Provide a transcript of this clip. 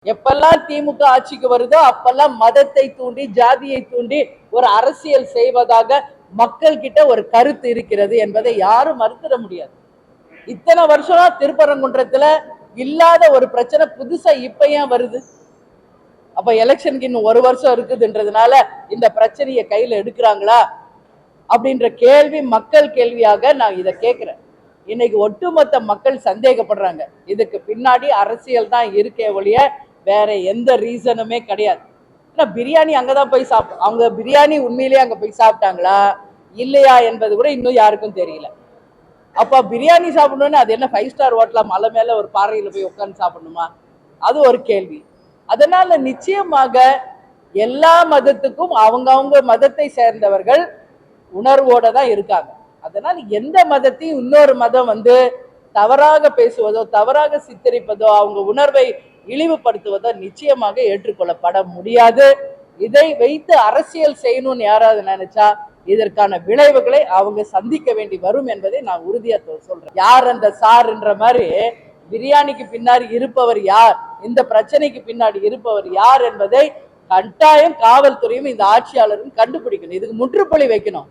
எப்பெல்லாம் திமுக ஆட்சிக்கு வருதோ அப்பெல்லாம் மதத்தை தூண்டி ஜாதியை தூண்டி ஒரு அரசியல் செய்வதாக மக்கள் கிட்ட ஒரு கருத்து இருக்கிறது என்பதை யாரும் மறுத்திட முடியாது. இத்தனை வருஷம் திருப்பரங்குன்றத்துல இல்லாத ஒரு பிரச்சனை புதுசா இப்ப ஏன் வருது? அப்ப எலெக்ஷனுக்கு இன்னும் ஒரு வருஷம் இருக்குதுன்றதுனால இந்த பிரச்சனையை கையில எடுக்கிறாங்களா அப்படின்ற கேள்வி மக்கள் கேள்வியாக நான் இதை கேட்கிறேன். இன்னைக்கு ஒட்டுமொத்த மக்கள் சந்தேகப்படுறாங்க. இதுக்கு பின்னாடி அரசியல் தான் இருக்கே ஒழிய வேற எந்த ரீசனுமே கிடையாது. பிரியாணி அங்கதான் போய் சாப்பிடும். அவங்க பிரியாணி உண்மையிலேயே அங்க போய் சாப்பிட்டாங்களா இல்லையா என்பது கூட இன்னும் யாருக்கும் தெரியல. அப்ப பிரியாணி சாப்பிடணும்னு அது என்ன 5 ஸ்டார் ஹோட்டலா மலை மேல ஒரு பாறையில போய் உட்கார்ந்து சாப்பிடணுமா? அது ஒரு கேள்வி. அதனால நிச்சயமாக எல்லா மதத்துக்கும் அவங்க மதத்தை சேர்ந்தவர்கள் உணர்வோட தான் இருக்காங்க. அதனால எந்த மதத்தையும் இன்னொரு மதம் தவறாக பேசுவதோ தவறாக சித்தரிப்பதோ அவங்க உணர்வை இழிவுபடுத்துவதோ நிச்சயமாக ஏற்றுக்கொள்ளப்பட முடியாது. இதை வைத்து அரசியல் செய்யணும்னு யாராவது நினைச்சா இதற்கான விளைவுகளை அவங்க சந்திக்க வேண்டி வரும் என்பதை நான் உறுதியா சொல்றேன். யார் அந்த சார்ன்ற மாதிரி பிரியாணிக்கு பின்னாடி இருப்பவர் யார், இந்த பிரச்சனைக்கு பின்னாடி இருப்பவர் யார் என்பதை கட்டாயம் காவல்துறையும் இந்த ஆட்சியாளரும் கண்டுபிடிக்கணும். இதுக்கு முற்றுப்புள்ளி வைக்கணும்.